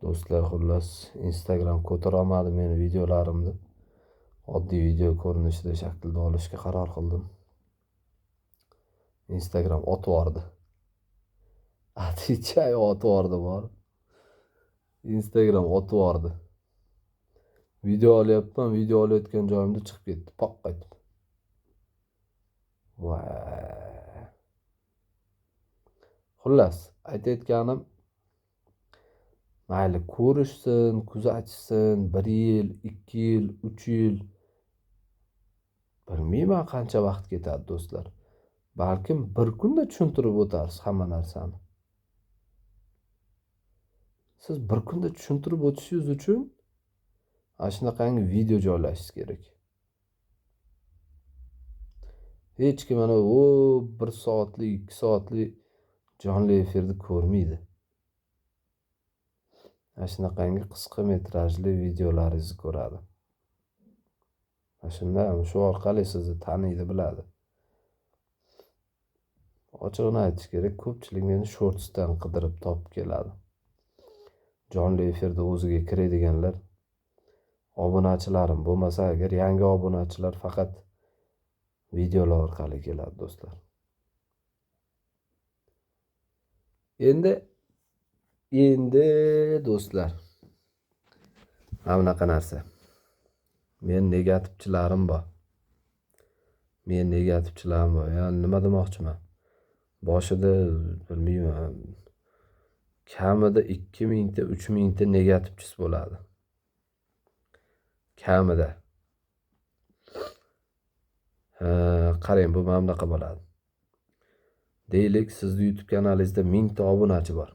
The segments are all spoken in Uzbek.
Do'stlar, xullas Instagram ko'tarolmadi meni videolarimni. Oddiy video ko'rinishida shaklda olishga qaror qildim. Instagram otvordi. Отвечай, otvordi bor. Instagram otvordi. Video olyapman, video olayotgan joyimda chiqib ketdi, poq etib. Voy. Xullas, aytayotganim, mayli ko'rishsin, kuzatishsin, 1 yil, 2 yil, 3 yil, bilmayman qancha vaqt ketadi do'stlar. Balkim bir kunda tushuntirib o'tarsiz hamma narsani. Siz bir kunda tushuntirib o'tishingiz uchun ana shunaqangi video joylashingiz kerak. Hech kim mana 1 soatlik, 2 soatlik jonli efirni ko'rmaydi. Ana shunaqangi qisqa metrajli videolaringizni ko'radi. Shunda shu orqali sizni taniydi, biladi. Ochig'ini aytish kerak, ko'pchilik meni shortsdan qidirib topib keladi. Jonli efirda o'ziga kiradiganlar obunachilarim bo'lmasa agar, yangi obunachilar faqat videolar orqali keladi do'stlar. Endi do'stlar, mana bunaqa narsa. Men negativchilarim bor. Yani nima demoqchiman? Boshida bilmayman, kamida 2000 ta, 3000 ta negativchisi bo'ladi. Kamida. Qarang, bu mana bunaqa bo'ladi. Deylik, sizning YouTube kanalingizda 1000 ta obunachi bor.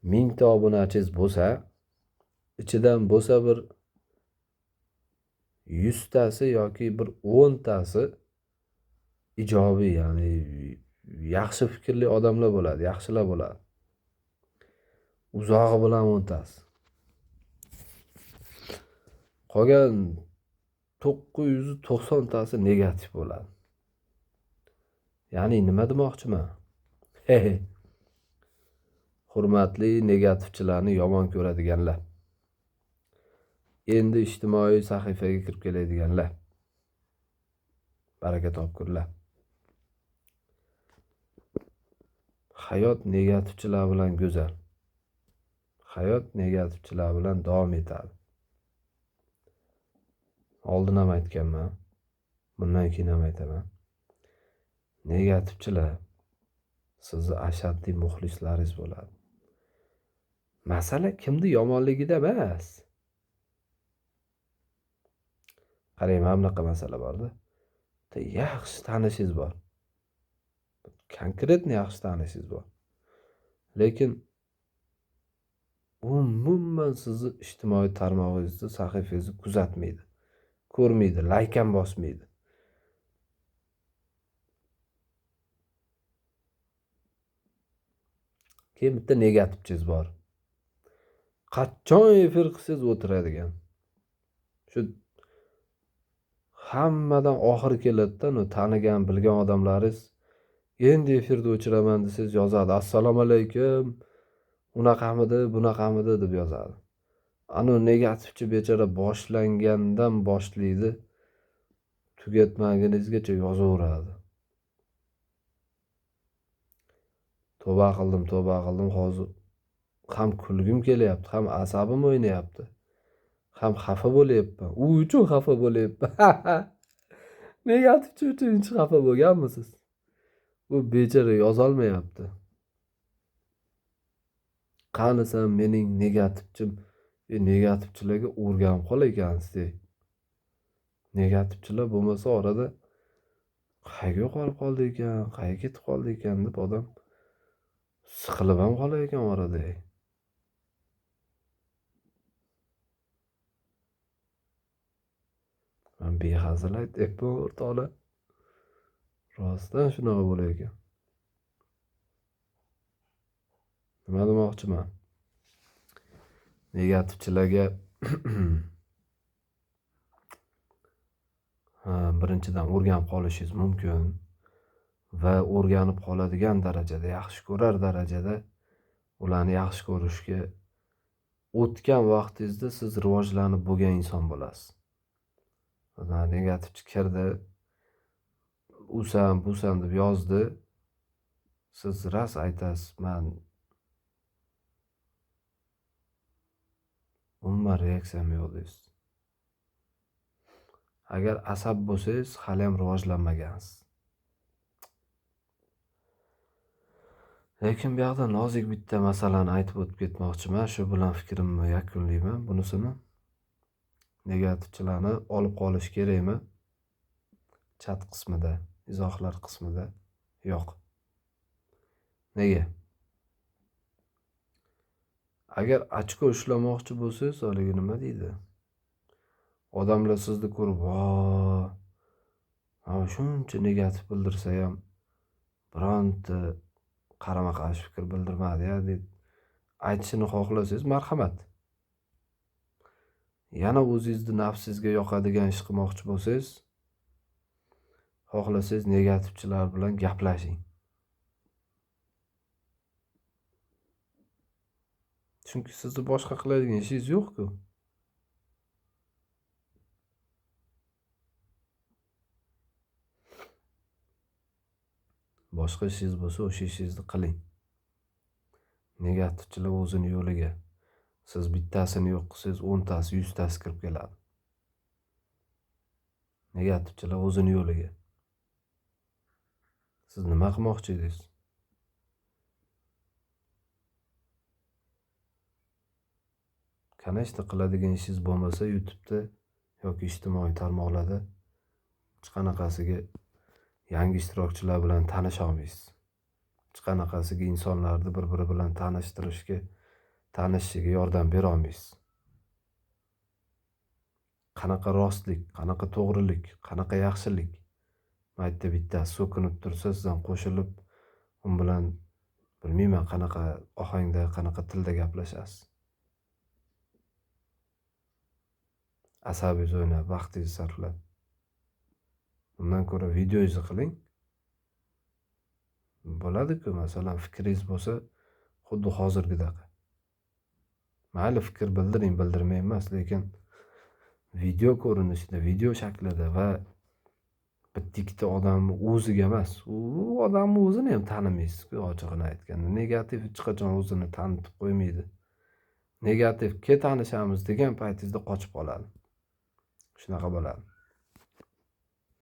1000 ta obunachingiz bo'lsa, ichidan bo'lsa bir 100 tasi yoki bir 10 tasi ijobiy, ya'ni yaxshi fikrli odamlar bo'ladi, yaxshilar bo'ladi. Uzog'i bilan 10 tasi. Qolgan 990 tasi negativ bo'ladi. Ya'ni nima demoqchiman? Hurmatli negativchilarni yomon ko'radiganlar. Endi ijtimoiy sahifaga kirib keladiganlar. Baraka topkurlar. Hayot negativchilar bilan go'zal. Hayot negativchilar bilan davom etadi. Oldin ham aytganman, bundan keyin ham aytaman. Negativchilar sizni ashaddiy muxlislaringiz bo'ladi. Masala kimni yomonligida emas. Qarang, mana bunaqa masala borda. Yaxshi tanishingiz bor. Konkretni yaxshi tanishingiz bor. Lekin umuman sizni ijtimoiy tarmog'ingizni, sahifangizni kuzatmaydi, ko'rmaydi, like ham bosmaydi. Keyin bitta negativchingiz bor. Qachon efir qilsangiz o'tiradigan. Shu hammadan oxiri keladi-da, tanigan, bilgan odamlaringiz endi efirda o'chiraman desangiz yozadi. Assalomu alaykum. Unaqamidi, bunaqamidi deb yozadi. Ana negativchi bechora boshlangandan boshlaydi, tugatmagunizgacha yozaveradi. Tavba qildim, hozir ham kulgim kelyapti, ham asabim o'ynayapti, ham xafa bo'layapman. U uchun xafa bo'layapman. Negativchi uchun xafa bo'lganmisiz? U bechora yozolmayapti. Qanisan mening negativchim? Negativchilarga o'rganib qol ekansiz. Negativchilar bo'lmasa orada qayga qolib qoldi ekan, qayga ketib qoldi ekan deb odam siqilib ham qolar ekan orada. Men behazil aytyapman o'rtoqlar. Rostdan shunaqa bo'lar ekan. Nima demoqchiman? Negativchilarga birinchidan o'rganib qolishingiz mumkin va o'rganib qoladigan darajada, yaxshi ko'rar darajada ularni yaxshi ko'rishga o'tgan vaqtingizda siz rivojlanib bo'lgan inson bo'lasiz. Negativchi kirdi, usam busam deb yozdi. Siz rost aytasiz, man umuman reaksiyam yo'q deysiz. Agar asab bo'lsangiz, hali ham rivojlanmagansiz. Lekin bu yoqda nozik bitta masalani aytib o'tib ketmoqchiman. Shu bilan fikrimni yakunlayman. Bunisini negativchilarni olib qolish kerakmi? Chat qismida, izohlar qismida yo'q. Nega? Agar ochko ushlamoqchi bo'lsangiz, haligi nima deydi? Odamlar sizni ko'rib, shuncha negativ bildirsa ham bironta qarama qarshi fikr bildirmadi-ya deb aytishini xohlasangiz, marhamat. Yana o'zingizni nafsingizga yoqadigan ish qilmoqchi bo'lsangiz, xohlasangiz negativchilar bilan gaplashing. Chunki sizni boshqa qiladigan ishingiz yo'q-ku. Boshqa ishingiz bo'lsa, o'sha ishingizni qiling. Negativchilar o'zini yo'liga. Siz bittasini yo'q qilsangiz, 10tasi, 100tasi kirib keladi. Negativchilar o'zini yo'liga. Siz nima qilmoqchi edingiz? Kanashda qiladigan ishingiz bo'lmasa, YouTube'da yoki ijtimoiy tarmoqlarda hech qanaqasiga yangi ishtirokchilar bilan tanisha olmaysiz. Hech qanaqasiga insonlarni bir-biri bilan tanishishiga yordam bera olmaysiz. Qanaqa rostlik, qanaqa to'g'rilik, qanaqa yaxshilik. Maytda bittasi so'kinib tursa, sizdan qo'shilib, u bilan bilmayman qanaqa ohangda, qanaqa tilda gaplashasiz. Asabingiz o'ynab, vaqtingizni sarflab. Undan ko'ra videoingizni qiling. Bo'ladi-ku, masalan, fikringiz bo'lsa, xuddi hozirgidaqa. Mayli fikr bildiring, bildirmay emas, lekin video ko'rinishida, video shaklida va bitta odamni o'ziga emas, u odamni o'zini ham tanimaysiz-ku, ochig'ini aytganda. Negativ hech qachon o'zini tanitib qo'ymaydi. Negativ tanishamiz degan paytingizda qochib qoladi. Shunaqa bo'ladi.